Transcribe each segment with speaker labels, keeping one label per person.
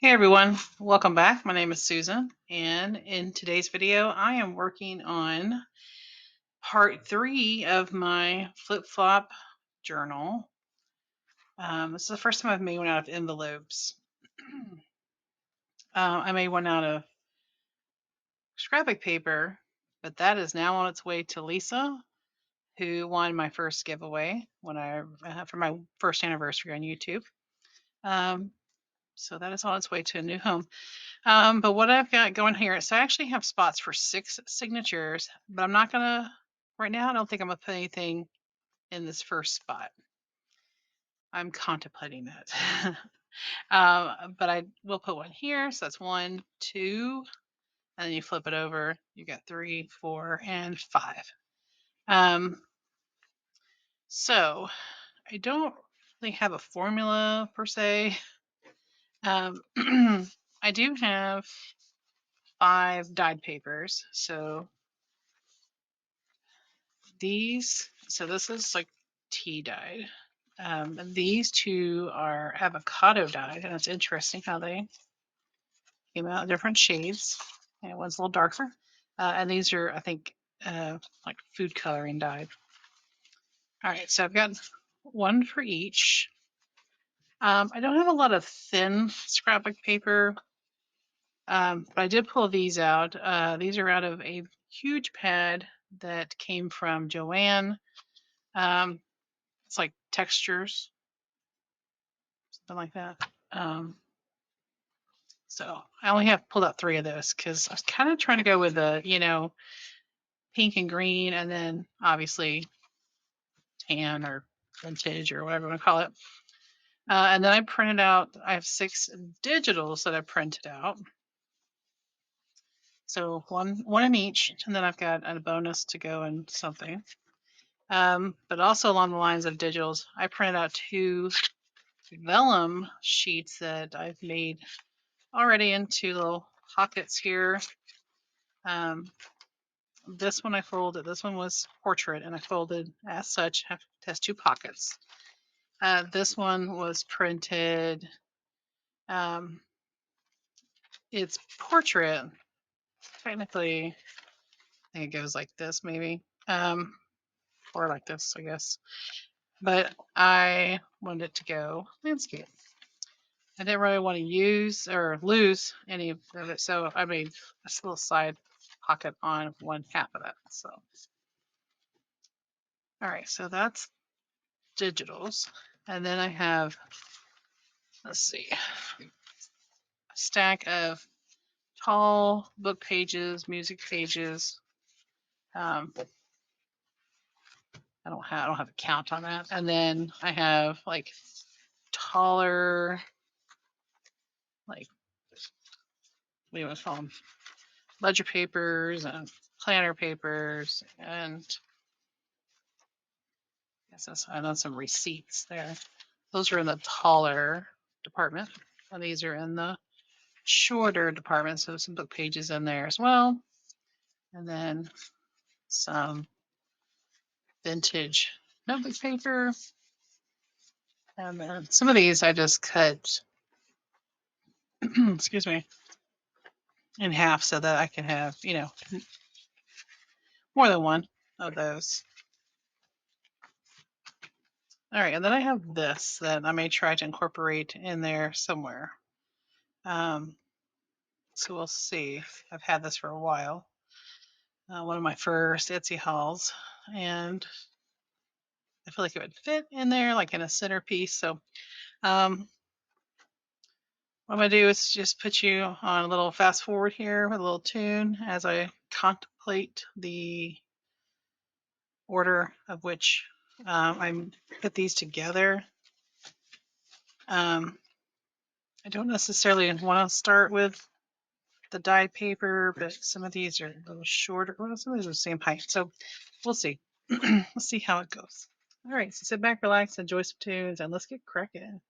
Speaker 1: Hey everyone, welcome back. My name is Susan, and in today's video, I am working on part 3 of my flip-flop journal. This is the first time I've made one out of envelopes. I made one out of scrapbook paper, but that is now on its way to Lisa, who won my first giveaway for my first anniversary on YouTube. So that is on its way to a new home. But what I've got going here, so I actually have spots for 6 signatures, but I'm not gonna, right now, I don't think I'm gonna put anything in this first spot. I'm contemplating that. But I will put one here, so that's 1, 2, and then you flip it over, you got 3, 4, and 5. So I don't really have a formula per se. I do have 5 dyed papers, so this is like tea dyed. And these two are avocado dyed, and it's interesting how they came out in different shades. And one's a little darker. And these are, I think, like food coloring dyed. All right, so I've got one for each. I don't have a lot of thin scrapbook paper, but I did pull these out. These are out of a huge pad that came from Joann. It's like textures, something like that. So I only have pulled out 3 of those because I was kind of trying to go with the, pink and green, and then obviously tan or vintage or whatever you want to call it. And then I have 6 digitals that I printed out. So one in each, and then I've got a bonus to go in something. But also along the lines of digitals, I printed out 2 vellum sheets that I've made already into little pockets here. This one I folded. This one was portrait, and I folded as such. Has 2 pockets. This one was printed. It's portrait. Technically, I think it goes like this, maybe, or like this, I guess. But I wanted it to go landscape. I didn't really want to use or lose any of it, so I made a little side pocket on 1/2 of that. So, all right, so that's digitals, and then I have, let's see, a stack of tall book pages, music pages. I don't have a count on that, and then I have like taller, like, what do you want to call them? Ledger papers and planner papers, and I know some receipts there. Those are in the taller department, and these are in the shorter department. So some book pages in there as well, and then some vintage notebook paper. And then some of these I just cut, excuse me, in half so that I can have, more than one of those. All right, and then I have this that I may try to incorporate in there somewhere. So we'll see. I've had this for a while. One of my first Etsy hauls, and I feel like it would fit in there, like in a centerpiece. So, what I'm gonna do is just put you on a little fast forward here with a little tune as I contemplate the order of which I put these together. I don't necessarily want to start with the dyed paper, but some of these are a little shorter. Well, some of these are the same height, so we'll see. Let's see how it goes. All right, so sit back, relax, enjoy some tunes, and let's get cracking.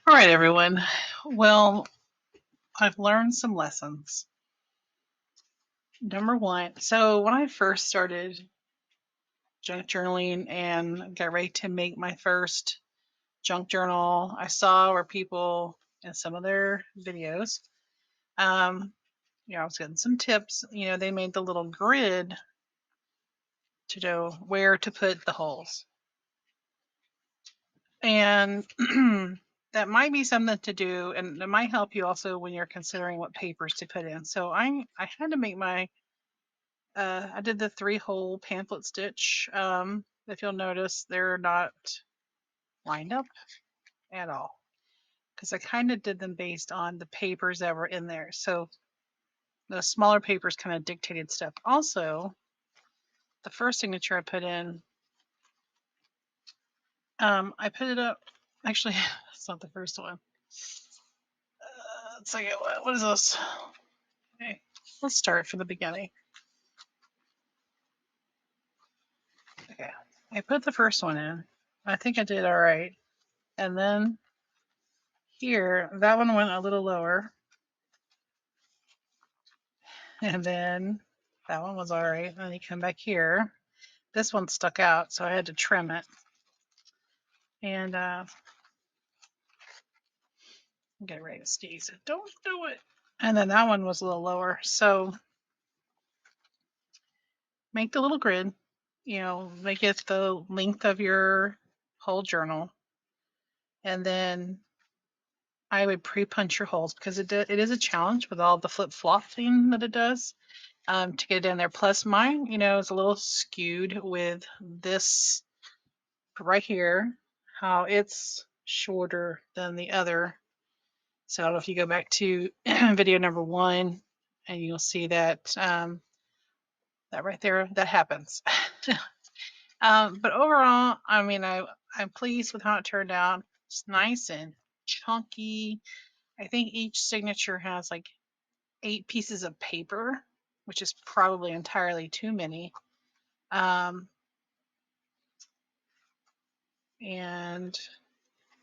Speaker 1: All right, everyone. Well, I've learned some lessons. Number one, so when I first started junk journaling and got ready to make my first junk journal, I saw where people in some of their videos, I was getting some tips. They made the little grid to know where to put the holes. And that might be something to do, and it might help you also when you're considering what papers to put in. So I had to make my I did the 3-hole pamphlet stitch. If you'll notice, they're not lined up at all because I kind of did them based on the papers that were in there. So the smaller papers kind of dictated stuff. Also, the first signature I put in, I put it up. Actually, it's not the first one. Let's see, what is this? Okay, let's start from the beginning. Okay, I put the first one in. I think I did all right. And then here, that one went a little lower. And then that one was all right. And then you come back here. This one stuck out, so I had to trim it. And get ready to sneeze. Don't do it. And then that one was a little lower. So make the little grid. Make it the length of your whole journal. And then I would pre-punch your holes because it is a challenge with all the flip-flopping that it does to get it in there. Plus mine, is a little skewed with this right here, how it's shorter than the other. So I don't know if you go back to video number 1 and you'll see that that right there, that happens. But overall, I mean, I'm pleased with how it turned out. It's nice and chunky. I think each signature has like 8 pieces of paper, which is probably entirely too many. And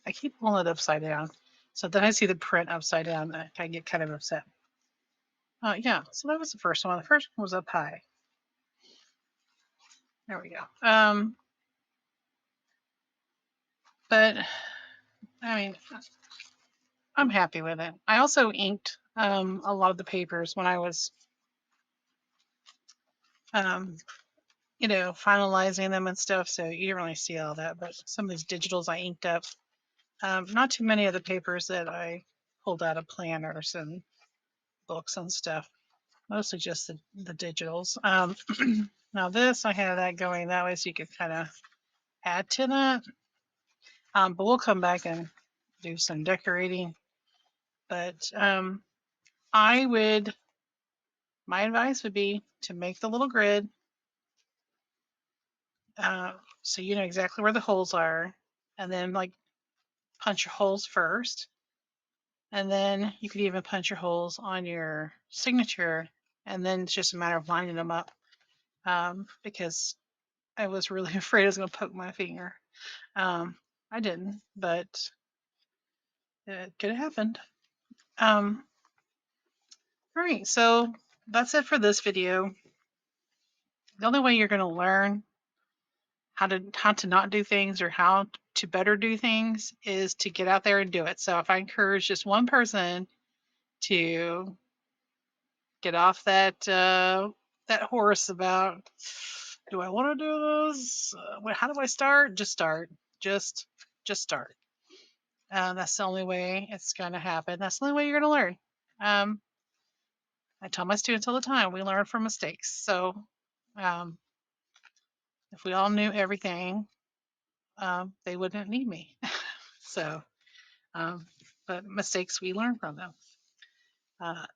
Speaker 1: I keep pulling it upside down. So then I see the print upside down. I get kind of upset. Yeah, so that was the first one. The first one was up high. There we go. But I mean, I'm happy with it. I also inked a lot of the papers when I was, finalizing them and stuff. So you didn't really see all that, but some of these digitals I inked up. Not too many of the papers that I pulled out of planners and books and stuff. Mostly just the digitals. Now this, I have that going that way so you could kind of add to that. But we'll come back and do some decorating. But my advice would be to make the little grid so you know exactly where the holes are, and then like punch your holes first. And then you could even punch your holes on your signature, and then it's just a matter of lining them up because I was really afraid I was going to poke my finger. I didn't, but it could have happened. All right, so that's it for this video. The only way you're going to learn how to not do things or how to better do things is to get out there and do it. So if I encourage just one person to get off that horse about, do I want to do this? How do I start? Just start. Just start. That's the only way it's going to happen. That's the only way you're going to learn. I tell my students all the time, we learn from mistakes. So if we all knew everything, they wouldn't need me. So, but mistakes, we learn from them.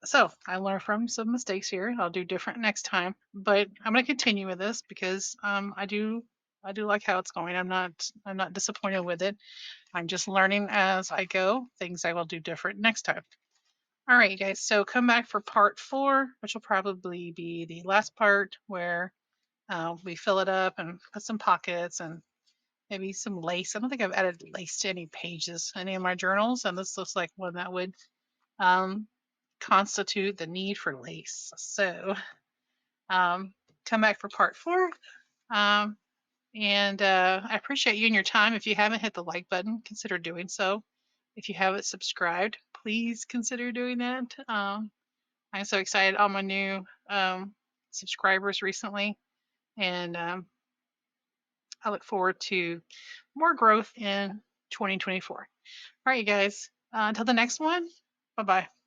Speaker 1: So I learned from some mistakes here. I'll do different next time, but I'm going to continue with this because I do like how it's going. I'm not disappointed with it. I'm just learning as I go. Things I will do different next time. All right, you guys. So come back for part 4, which will probably be the last part where we fill it up and put some pockets and maybe some lace. I don't think I've added lace to any pages, any of my journals, and this looks like one that would um, constitute the need for lace. So come back for part 4. Um, and I appreciate you and your time. If you haven't hit the like button, consider doing so. If you haven't subscribed, please consider doing that. I'm so excited, all my new subscribers recently, and I look forward to more growth in 2024. All right, you guys, until the next one, bye bye.